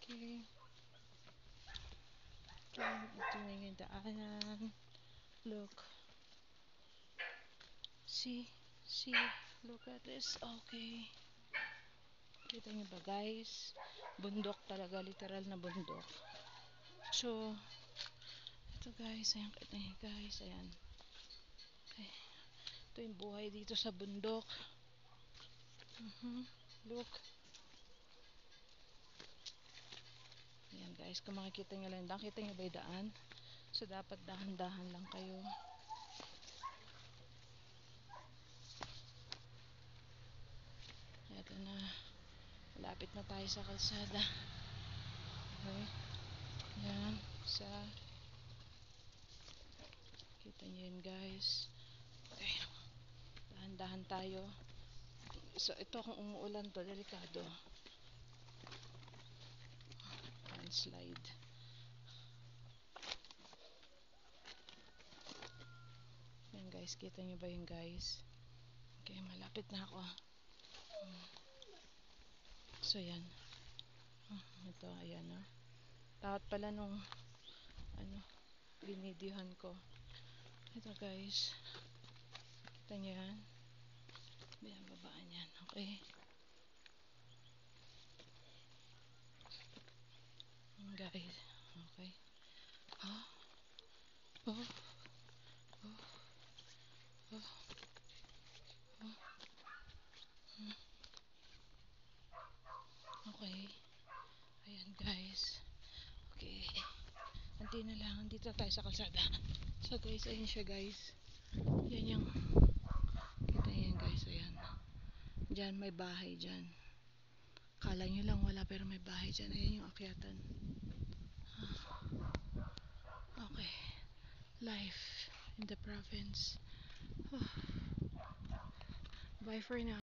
Okay. Ito na yung daanan. Look. See, look at this. Okay. Kita nyo ba guys? Bundok talaga, literal na bundok. So, ito guys, ayan, kita nyo guys, ayan. Okay. Ito yung buhay dito sa bundok. Look. Ayan guys, kung makikita nyo lang, nakita nyo ba yung daan? So, dapat dahan-dahan lang kayo. Ito na. Malapit na tayo sa kalsada. Okay. Ayan. Kita nyo yun guys. Okay. Dahan-dahan tayo. So, ito kung umuulan to, delikado. Landslide. Yan guys, kita nyo ba yun guys? Okay, malapit na ako. So, yan. Ito, ayan o. Takot pala nung binidyohan ko. Ito guys. Kita nyo yan. Ayan, babaan yan. Okay. Guys. Okay. Oh. Okay. Ayan guys. Okay. Anti na lang. Dito tayo sa kalsada. So guys, ayan siya guys. Yan yung kita yan guys. Ayan. Diyan may bahay dyan. Kala nyo lang wala pero may bahay dyan. Ayan yung akyatan. Okay. Life in the province. Bye for now.